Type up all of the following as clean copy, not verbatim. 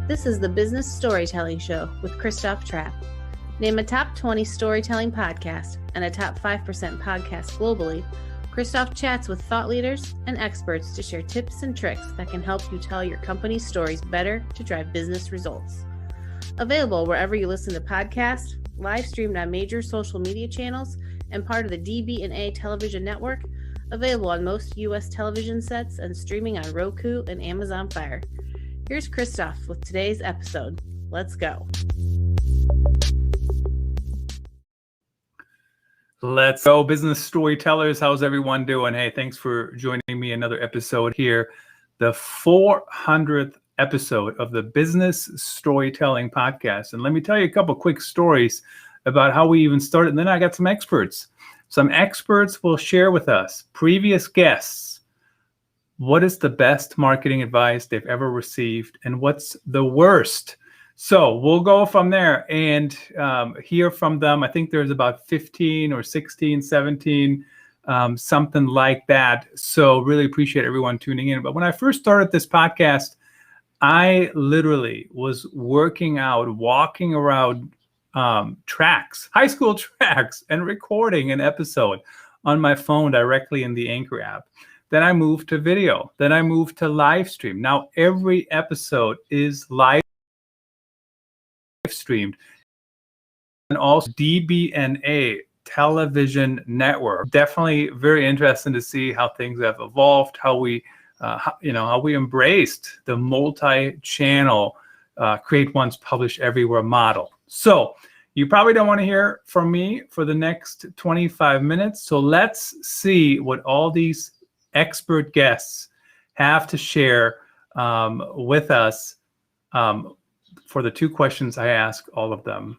This is the Business Storytelling Show with Christoph Trapp. Name a top 20 storytelling podcast and a top 5% podcast globally. Christoph chats with thought leaders and experts to share tips and tricks that can help you tell your company's stories better to drive business results. Available wherever you listen to podcasts, live streamed on major social media channels, and part of the DB&A television network. Available on most U.S. television sets and streaming on Roku and Amazon Fire. Here's Christoph with today's episode. Let's go. Let's go, business storytellers. How's everyone doing? Hey, thanks for joining me another episode here. The 400th episode of the Business Storytelling Podcast. And let me tell you a couple quick stories about how we even started. And then I got some experts. Some experts will share with us, previous guests, what is the best marketing advice they've ever received and what's the worst. So we'll go from there and hear from them. I think there's about 15 or 16, 17, something like that. So really appreciate everyone tuning in. But when I first started this podcast, I literally was working out, walking around tracks, high school tracks, and recording an episode on my phone directly in the Anchor app. Then I moved to video. Then I moved to live stream. Now every episode is live streamed, and also DB&A television network. Definitely very interesting to see how things have evolved, how we embraced the multi-channel create once, publish everywhere model. So you probably don't want to hear from me for the next 25 minutes. So let's see what all these expert guests have to share with us. For the two questions I ask all of them.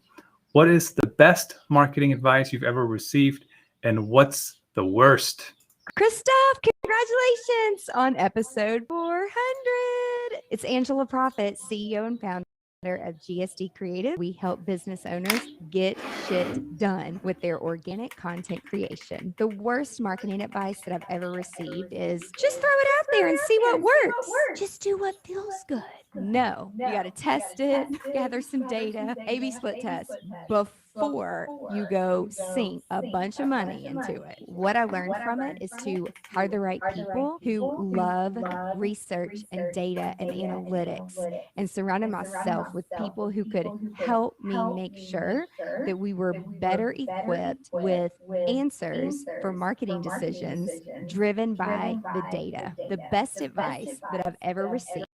What is the best marketing advice you've ever received, and what's the worst? Christoph, congratulations on episode 400. It's Angela Profit, CEO and founder of GSD Creative. We help business owners get shit done with their organic content creation. The worst marketing advice that I've ever received is just throw it out there and see what works. Just do what feels good. No, you got to test it, gather some data, A/B split test before you go sink a bunch of money into it. What I learned from it is to hire the right people who love research and data and analytics, and surrounded myself with people who could help me make sure that we were better equipped with answers for marketing decisions driven by the data. The best advice that I've ever received: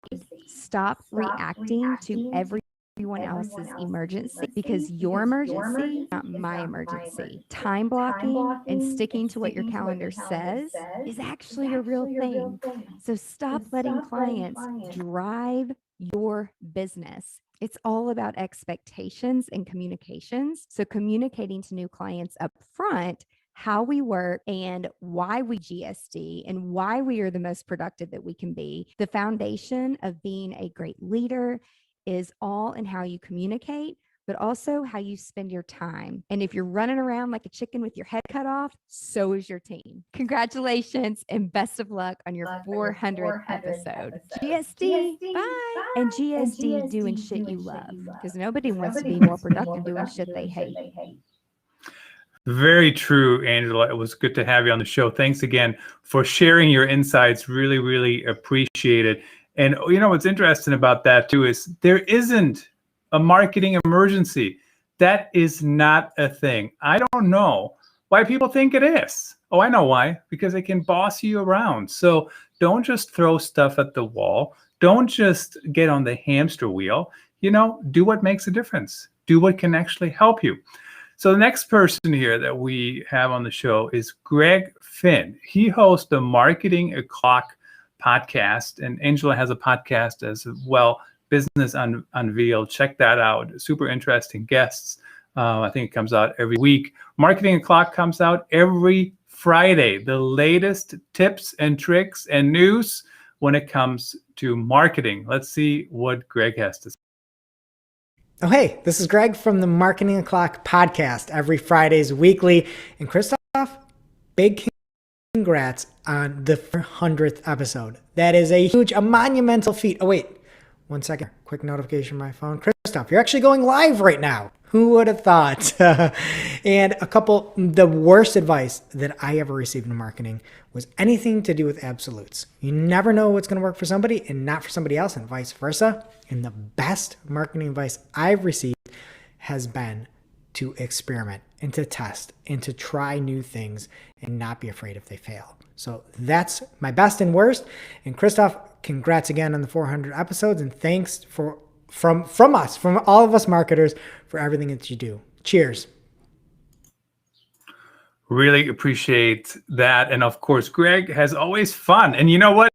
stop reacting to everyone else's emergency, because your emergency, not my emergency. Time blocking and sticking to what your calendar says is actually a real thing. So stop letting clients drive your business. It's all about expectations and communications. So communicating to new clients up front how we work and why we GSD and why we are the most productive that we can be. The foundation of being a great leader is all in how you communicate, but also how you spend your time. And if you're running around like a chicken with your head cut off, so is your team. Congratulations and best of luck on your 400th episode. GSD, bye. And GSD doing shit you love, because nobody wants to be more productive doing shit they hate. Very true, Angela. It was good to have you on the show. Thanks again for sharing your insights. Really, really appreciate it. And you know what's interesting about that too is there isn't a marketing emergency. That is not a thing. I don't know why people think it is. Oh, I know why. Because it can boss you around. So don't just throw stuff at the wall. Don't just get on the hamster wheel. Do what makes a difference. Do what can actually help you. So the next person here that we have on the show is Greg Finn. He hosts the Marketing O'Clock podcast, and Angela has a podcast as well, Business Unveiled. Check that out. Super interesting guests. I think it comes out every week. Marketing O'Clock comes out every Friday. The latest tips and tricks and news when it comes to marketing. Let's see what Greg has to say. Oh, hey, this is Greg from the Marketing O'Clock podcast, every Fridays weekly. And Christoph, big congrats on the 400th episode. That is a monumental feat. Oh, wait, 1 second, quick notification on my phone. Christoph, you're actually going live right now. Who would have thought? And the worst advice that I ever received in marketing was anything to do with absolutes. You never know what's going to work for somebody and not for somebody else, and vice versa. And the best marketing advice I've received has been to experiment and to test and to try new things and not be afraid if they fail. So that's my best and worst. And Christoph, congrats again on the 400 episodes, and thanks from all of us marketers, for everything that you do. Cheers. Really appreciate that. And of course, Greg has always fun. And you know what?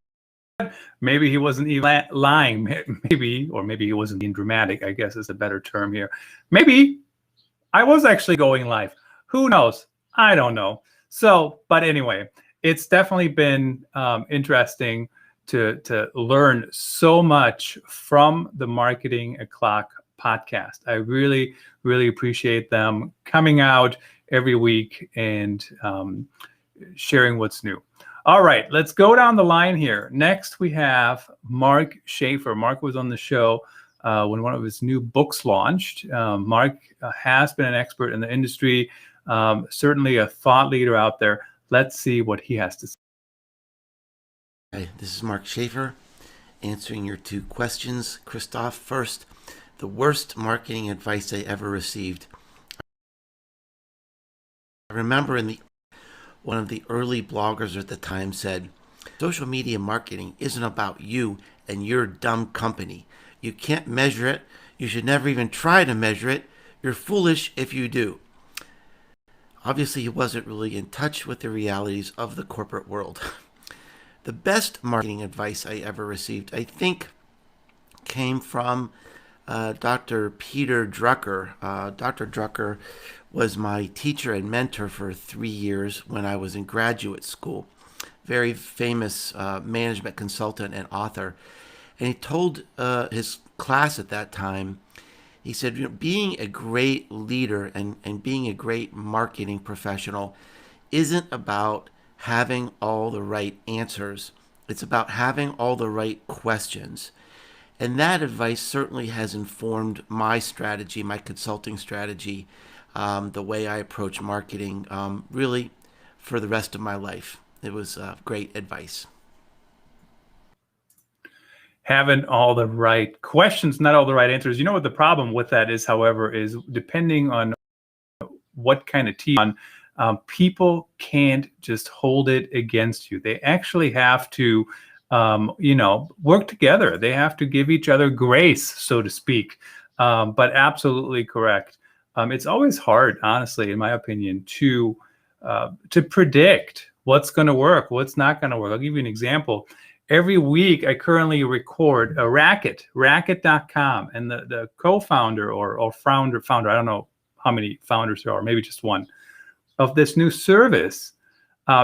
Maybe he wasn't even lying. Maybe he wasn't being dramatic, I guess is a better term here. Maybe I was actually going live. Who knows? I don't know. So, but anyway, it's definitely been interesting to learn so much from the Marketing O'Clock podcast. I really, really appreciate them coming out every week and sharing what's new. All right, let's go down the line here. Next, we have Mark Schaefer. Mark was on the show when one of his new books launched. Mark has been an expert in the industry, certainly a thought leader out there. Let's see what he has to say. Hi, this is Mark Schaefer answering your two questions. Christoph, first, the worst marketing advice I ever received. I remember one of the early bloggers at the time said, social media marketing isn't about you and your dumb company. You can't measure it. You should never even try to measure it. You're foolish if you do. Obviously, he wasn't really in touch with the realities of the corporate world. The best marketing advice I ever received, I think, came from Dr. Peter Drucker. Dr. Drucker was my teacher and mentor for 3 years when I was in graduate school. Very famous management consultant and author. And he told his class at that time, he said, being a great leader and being a great marketing professional isn't about having all the right answers. It's about having all the right questions. And that advice certainly has informed my strategy, my consulting strategy, the way I approach marketing, really for the rest of my life. It was great advice. Having all the right questions, not all the right answers. You know what the problem with that is, however, is depending on what kind of team people can't just hold it against you. They actually have to, work together. They have to give each other grace, so to speak. But absolutely correct. It's always hard, honestly, in my opinion, to predict what's going to work, what's not going to work. I'll give you an example. Every week, I currently record a racket.com, and the co-founder or founder, I don't know how many founders there are, maybe just one, of this new service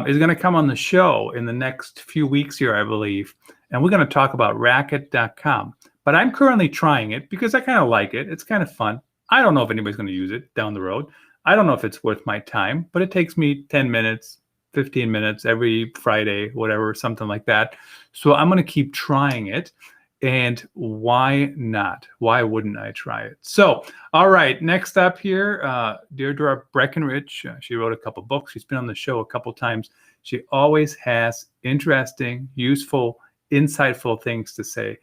is going to come on the show in the next few weeks here, I believe. And we're going to talk about racket.com. But I'm currently trying it because I kind of like it. It's kind of fun. I don't know if anybody's going to use it down the road. I don't know if it's worth my time, but it takes me 10 minutes, 15 minutes every Friday, whatever, something like that. So I'm going to keep trying it. And why not? Why wouldn't I try it? So, all right, next up here, Deirdre Breckenridge. She wrote a couple books. She's been on the show a couple times. She always has interesting, useful, insightful things to say.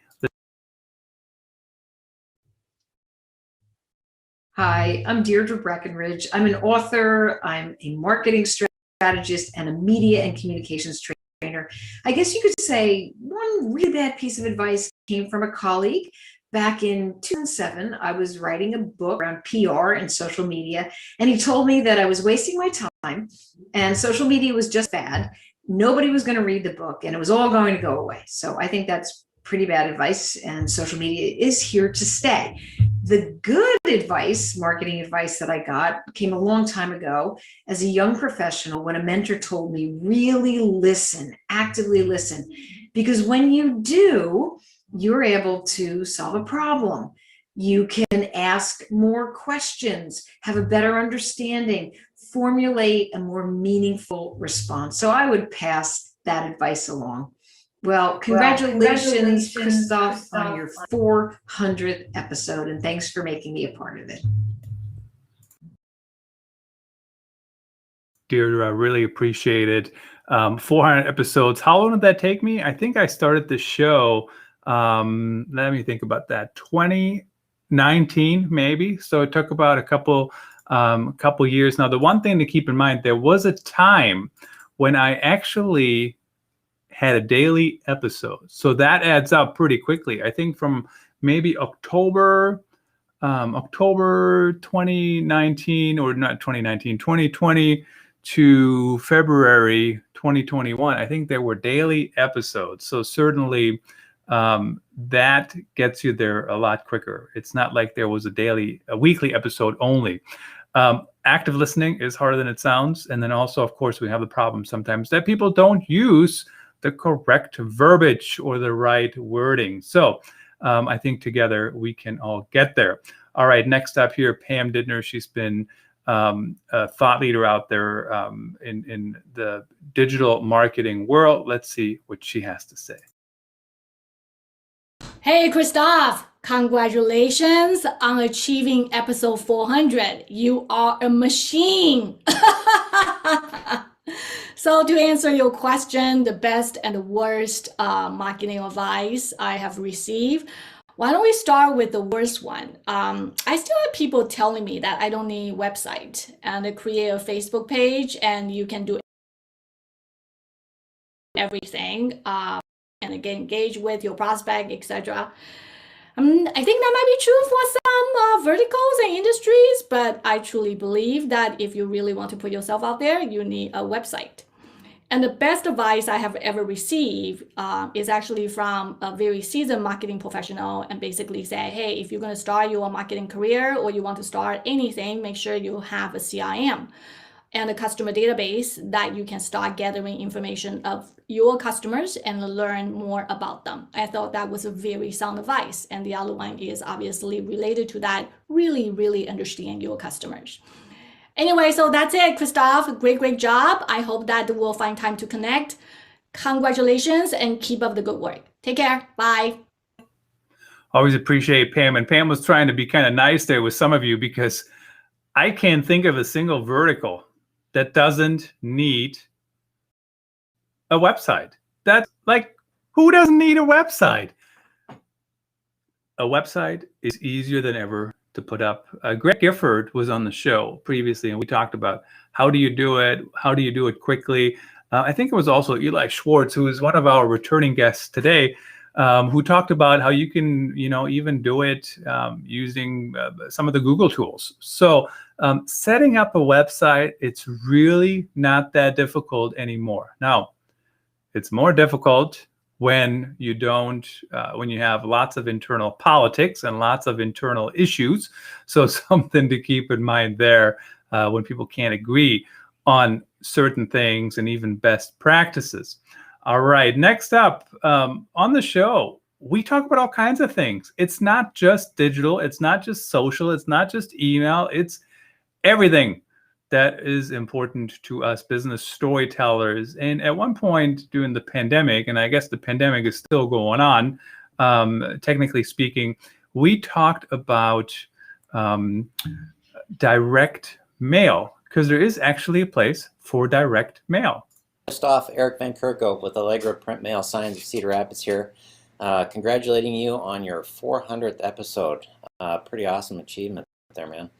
Hi, I'm Deirdre Breckenridge. I'm an author. I'm a marketing strategist and a media and communications trainer. I guess you could say one really bad piece of advice came from a colleague. Back in 2007, I was writing a book around PR and social media, and he told me that I was wasting my time and social media was just bad. Nobody was going to read the book and it was all going to go away. So I think that's pretty bad advice, and social media is here to stay. The good advice, marketing advice that I got came a long time ago as a young professional when a mentor told me, really listen, actively listen, because when you do, you're able to solve a problem. You can ask more questions, have a better understanding, formulate a more meaningful response. So I would pass that advice along. Well, congratulations, Christoph, on your 400th episode, and thanks for making me a part of it. Deirdre, I really appreciate it. 400 episodes. How long did that take me? I think I started the show, let me think about that, 2019 maybe. So it took about a couple years. Now, the one thing to keep in mind, there was a time when I actually had a daily episode. So that adds up pretty quickly. I think from maybe October 2019, or not 2019, 2020 to February 2021, I think there were daily episodes. So certainly that gets you there a lot quicker. It's not like there was a weekly episode only. Active listening is harder than it sounds. And then also, of course, we have the problem sometimes that people don't use the correct verbiage or the right wording. So I think together we can all get there. All right, next up here, Pam Didner. She's been a thought leader out there in the digital marketing world. Let's see what she has to say. Hey, Christoph, congratulations on achieving episode 400. You are a machine. So to answer your question, the best and the worst marketing advice I have received, why don't we start with the worst one? I still have people telling me that I don't need a website and to create a Facebook page and you can do everything and get engaged with your prospect, etc. I think that might be true for some verticals and industries, but I truly believe that if you really want to put yourself out there, you need a website. And the best advice I have ever received is actually from a very seasoned marketing professional, and basically say, hey, if you're going to start your marketing career or you want to start anything, make sure you have a CRM and a customer database that you can start gathering information of your customers and learn more about them. I thought that was a very sound advice. And the other one is obviously related to that, really understand your customers. Anyway, so that's it, Christoph. Great job. I hope that we'll find time to connect. Congratulations and keep up the good work. Take care. Bye. Always appreciate Pam. And Pam was trying to be kind of nice there with some of you, because I can't think of a single vertical that doesn't need a website. That's like, who doesn't need a website? A website is easier than ever to put up. Greg Gifford was on the show previously, and we talked about how do you do it? How do you do it quickly? I think it was also Eli Schwartz, who is one of our returning guests today, who talked about how you can, even do it using some of the Google tools. So setting up a website, it's really not that difficult anymore. Now, it's more difficult when you when you have lots of internal politics and lots of internal issues. So something to keep in mind there when people can't agree on certain things and even best practices. All right, next up on the show, we talk about all kinds of things. It's not just digital, it's not just social, it's not just email, it's everything that is important to us business storytellers. And at one point during the pandemic, and I guess the pandemic is still going on, technically speaking, we talked about direct mail, because there is actually a place for direct mail. Christoph, Eric Van Kerkhoop with Allegro Print Mail Signs of Cedar Rapids here. Congratulating you on your 400th episode. Pretty awesome achievement there, man.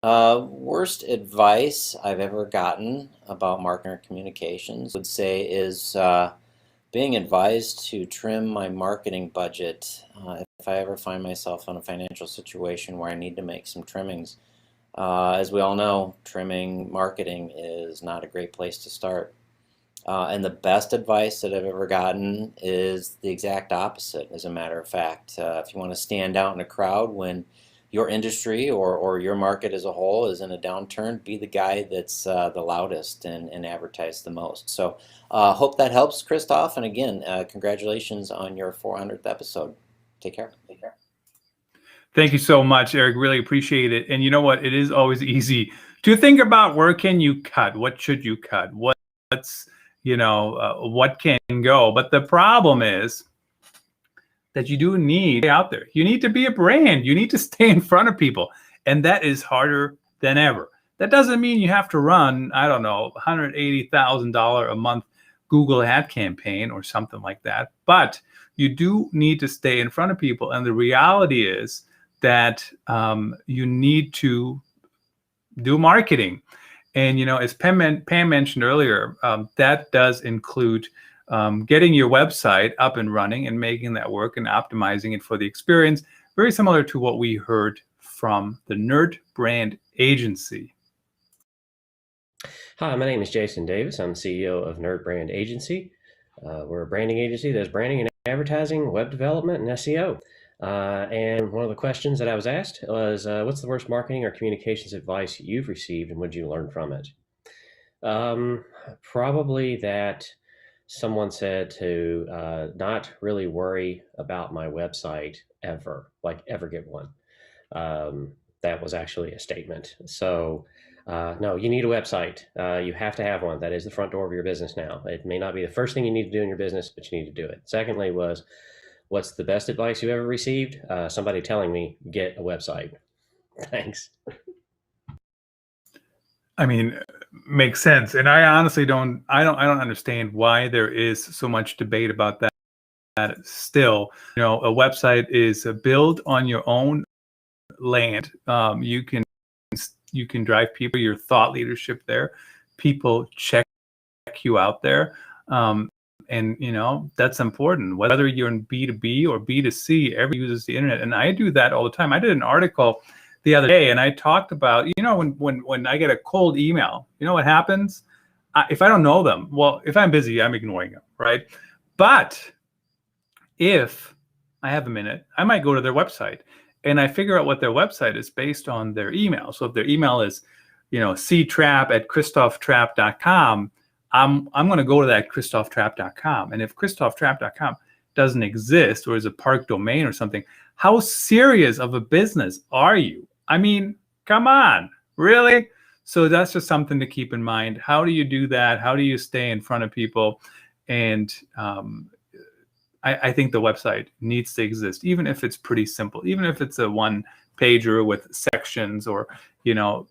Worst advice I've ever gotten about marketing communications would say is being advised to trim my marketing budget if I ever find myself in a financial situation where I need to make some trimmings. As we all know, trimming marketing is not a great place to start. And the best advice that I've ever gotten is the exact opposite, as a matter of fact. If you want to stand out in a crowd when your industry or your market as a whole is in a downturn, be the guy that's the loudest and advertise the most. So hope that helps, Christoph. And again, congratulations on your 400th episode. Take care. Take care. Thank you so much, Eric. Really appreciate it. And you know what? It is always easy to think about where can you cut? What should you cut? What's what can go. But the problem is that you do need to be out there. You need to be a brand. You need to stay in front of people. And that is harder than ever. That doesn't mean you have to run, I don't know, $180,000 a month Google ad campaign or something like that. But you do need to stay in front of people. And the reality is that you need to do marketing. And, as Pam mentioned earlier, that does include getting your website up and running and making that work and optimizing it for the experience. Very similar to what we heard from the Nerd Brand Agency. Hi, my name is Jason Davis. I'm the CEO of Nerd Brand Agency. We're a branding agency that's branding and advertising, web development, and SEO. And one of the questions that I was asked was, what's the worst marketing or communications advice you've received, and what did you learn from it? Probably that someone said to not really worry about my website ever get one. That was actually a statement. So no, you need a website. You have to have one. That is the front door of your business now. It may not be the first thing you need to do in your business, but you need to do it. Secondly was, what's the best advice you ever received? Somebody telling me, get a website. Thanks. I mean, makes sense. And I honestly don't understand why there is so much debate about that still. A website is built on your own land. You can drive people, your thought leadership there. People check you out there. And that's important. Whether you're in B2B or B2C, everyone uses the internet. And I do that all the time. I did an article the other day and I talked about, when I get a cold email, you know what happens? If I don't know them, well, if I'm busy, I'm ignoring them, right? But if I have a minute, I might go to their website and I figure out what their website is based on their email. So if their email is, ctrap@christophtrap.com, I'm going to go to that christophtrap.com. And if christophtrap.com doesn't exist or is a park domain or something, how serious of a business are you? I mean, come on, really? So that's just something to keep in mind. How do you do that? How do you stay in front of people? And I think the website needs to exist, even if it's pretty simple, even if it's a one pager with sections or,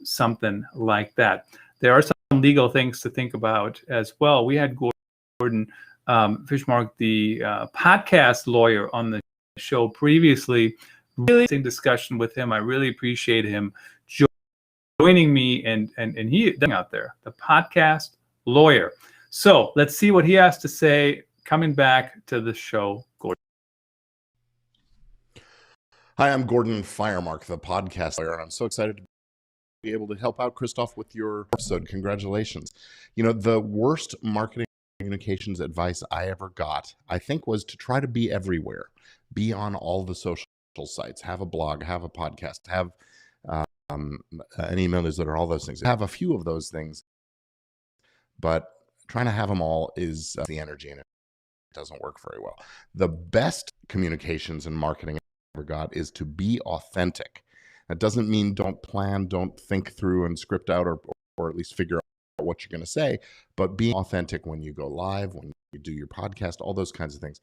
something like that. There are some legal things to think about as well. We had Gordon Fishmark, the podcast lawyer, on the show previously. Really interesting discussion with him. I really appreciate him joining me and he out there, the podcast lawyer. So let's see what he has to say. Coming back to the show, Gordon. Hi, I'm Gordon Firemark, the podcast lawyer, and I'm so excited to be able to help out Christoph with your episode. Congratulations. The worst marketing communications advice I ever got, I think, was to try to be everywhere. Be on all the social sites, have a blog, have a podcast, have an email newsletter, all those things. Have a few of those things, but trying to have them all is the energy in it. Doesn't work very well. The best communications and marketing I ever got is to be authentic. That doesn't mean don't plan, don't think through and script out or at least figure out what you're going to say, but being authentic when you go live, when you do your podcast, all those kinds of things.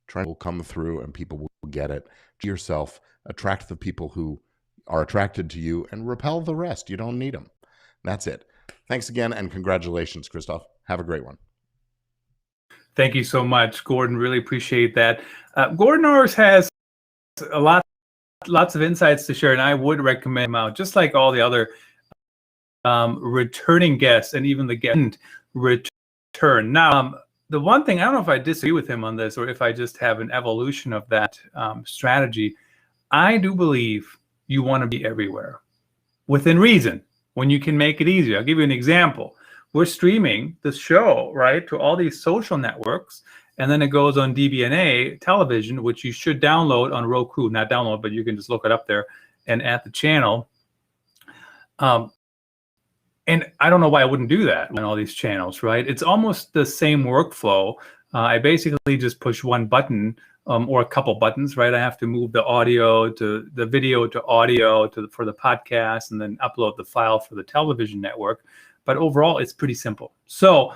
Trying to come through and people will get it. To yourself, attract the people who are attracted to you and repel the rest. You don't need them. That's it. Thanks again and congratulations, Christoph. Have a great one. Thank you so much, Gordon. Really appreciate that. Gordon always has lots of insights to share, and I would recommend him out, just like all the other returning guests and even the guest return. Now, the one thing, I don't know if I disagree with him on this or if I just have an evolution of that strategy. I do believe you want to be everywhere within reason when you can make it easier. I'll give you an example. We're streaming the show, right, to all these social networks, and then it goes on DBNA television, which you should download on Roku. Not download, but you can just look it up there and at the channel. And I don't know why I wouldn't do that on all these channels, right? It's almost the same workflow. I basically just push one button or a couple buttons, right? I have to move the audio to the video to audio for the podcast and then upload the file for the television network. But overall, it's pretty simple. So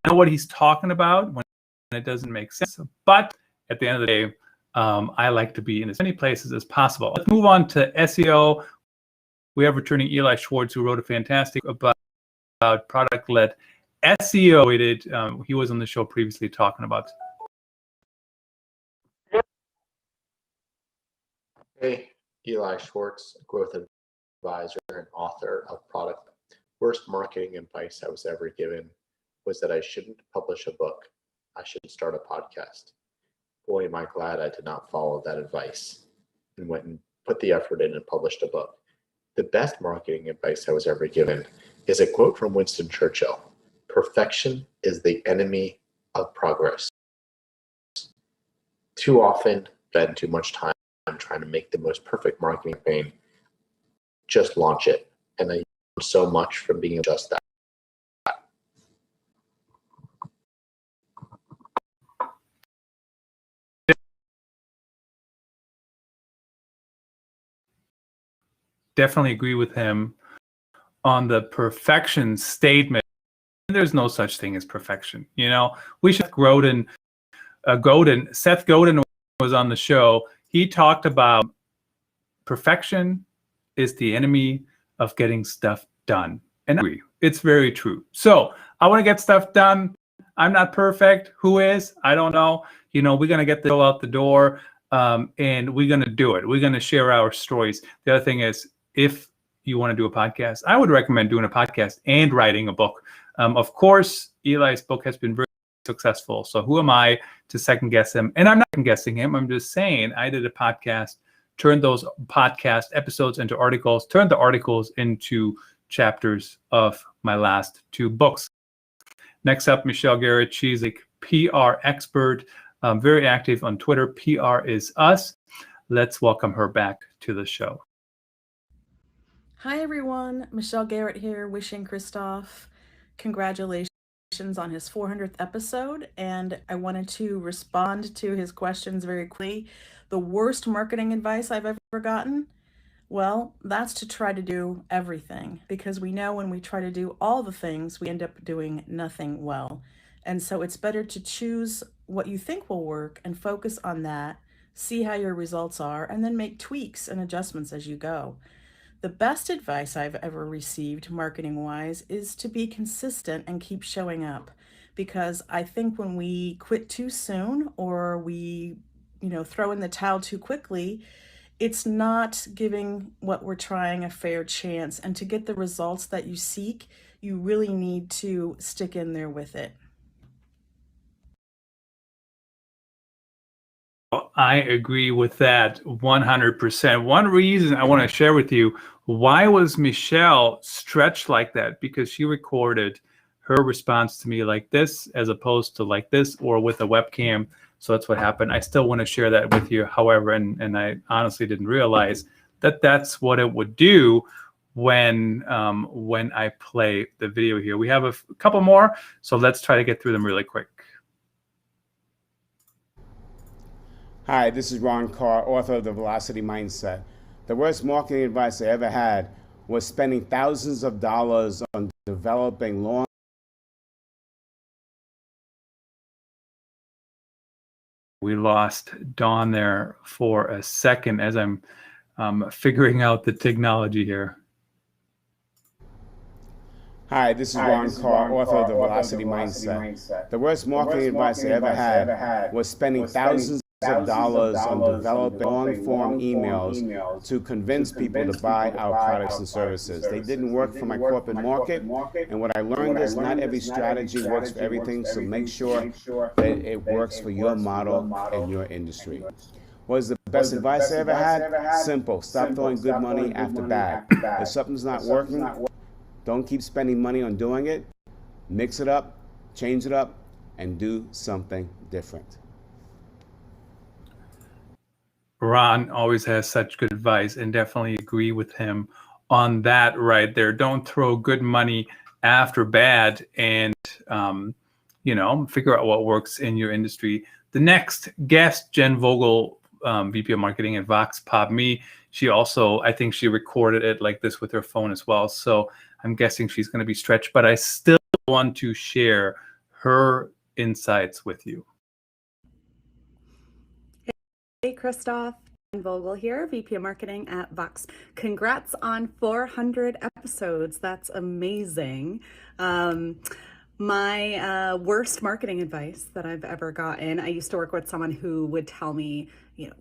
know what he's talking about when it doesn't make sense. But at the end of the day, I like to be in as many places as possible. Let's move on to SEO. We have returning Eli Schwartz, who wrote a fantastic about product-led SEO. He was on the show previously talking about. Hey, Eli Schwartz, growth advisor and author of Product. Worst marketing advice I was ever given was that I shouldn't publish a book. I should start a podcast. Boy, am I glad I did not follow that advice and went and put the effort in and published a book. The best marketing advice I was ever given is a quote from Winston Churchill: "Perfection is the enemy of progress." Too often, spend too much time trying to make the most perfect marketing campaign. Just launch it. And I learned so much from being just that. Definitely agree with him on the perfection statement. There's no such thing as perfection. You know, we should Seth Godin was on the show. He talked about perfection is the enemy of getting stuff done. And I agree. It's very true. So I want to get stuff done. I'm not perfect. Who is? I don't know. You know, we're going to get the show out the door, and we're going to do it. We're going to share our stories. The other thing is, if you want to do a podcast, I would recommend doing a podcast and writing a book. Of course, Eli's book has been very successful. So who am I to second guess him? And I'm not second guessing him. I'm just saying I did a podcast, turned those podcast episodes into articles, turned the articles into chapters of my last 2 books. Next up, Michelle Garrett. She's a PR expert, very active on Twitter. PR is us. Let's welcome her back to the show. Hi everyone, Michelle Garrett here, wishing Christoph congratulations on his 400th episode, and I wanted to respond to his questions very quickly. The worst marketing advice I've ever gotten? Well, that's to try to do everything, because we know when we try to do all the things, we end up doing nothing well. And so it's better to choose what you think will work and focus on that, see how your results are, and then make tweaks and adjustments as you go. The best advice I've ever received marketing-wise is to be consistent and keep showing up, because I think when we quit too soon or we, throw in the towel too quickly, it's not giving what we're trying a fair chance. And to get the results that you seek, you really need to stick in there with it. I agree with that 100%. One reason I want to share with you, why was Michelle stretched like that? Because she recorded her response to me like this, as opposed to like this or with a webcam. So that's what happened. I still want to share that with you. However, and I honestly didn't realize that that's what it would do when I play the video here. We have a couple more, so let's try to get through them really quick. Hi, this is Ron Carr, author of The Velocity Mindset. The worst marketing advice I ever had was spending thousands of dollars on developing long. We lost Dawn there for a second as I'm figuring out the technology here. Hi, this is Ron Carr, author of The Velocity Mindset. The worst marketing advice I ever had was spending thousands of dollars on developing long-form emails to convince people to buy our products and services. They didn't work for my corporate market, and what I learned is not every strategy works for everything, so make sure that it works for your model and your industry. What is the best advice I ever had? Simple. Stop throwing good money after bad. If something's not working, don't keep spending money on doing it. Mix it up, change it up, and do something different. Ron always has such good advice, and definitely agree with him on that right there. Don't throw good money after bad, and figure out what works in your industry. The next guest, Jen Vogel, VP of Marketing at Vox Pop Me. She also, I think she recorded it like this with her phone as well. So I'm guessing she's going to be stretched, but I still want to share her insights with you. Hey, Christoph. Vogel here, VP of Marketing at Vox. Congrats on 400 episodes. That's amazing. My worst marketing advice that I've ever gotten, I used to work with someone who would tell me,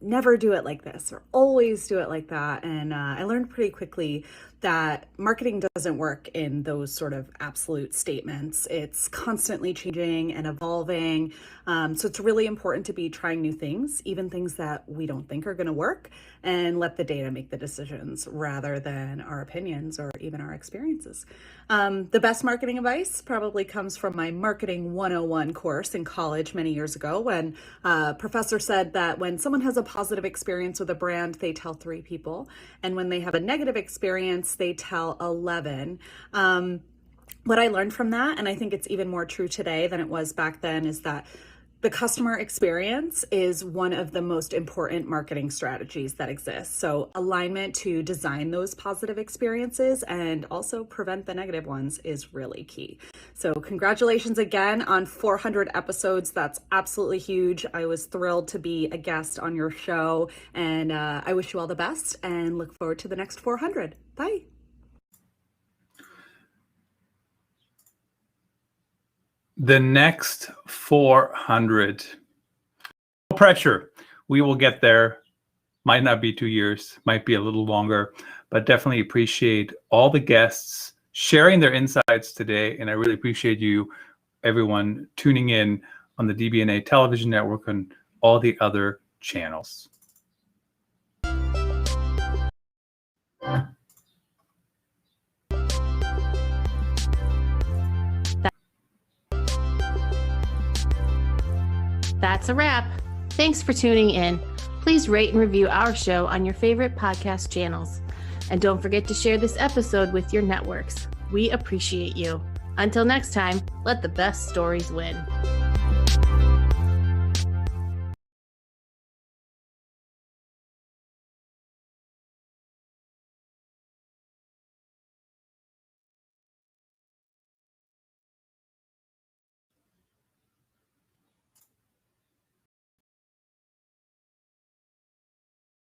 never do it like this or always do it like that. And I learned pretty quickly that marketing doesn't work in those sort of absolute statements. It's constantly changing and evolving. So it's really important to be trying new things, even things that we don't think are going to work, and let the data make the decisions rather than our opinions or even our experiences. The best marketing advice probably comes from my Marketing 101 course in college many years ago, when a professor said that when someone has a positive experience with a brand, they tell 3 people. And when they have a negative experience, they tell 11. What I learned from that, and I think it's even more true today than it was back then, is that the customer experience is one of the most important marketing strategies that exists. So alignment to design those positive experiences and also prevent the negative ones is really key. So congratulations again on 400 episodes. That's absolutely huge. I was thrilled to be a guest on your show, and I wish you all the best and look forward to the next 400. Bye. The next 400. No pressure. We will get there. Might not be 2 years, might be a little longer, but definitely appreciate all the guests sharing their insights today. And I really appreciate you, everyone, tuning in on the DBNA television network and all the other channels. That's a wrap. Thanks for tuning in. Please rate and review our show on your favorite podcast channels. And don't forget to share this episode with your networks. We appreciate you. Until next time, let the best stories win.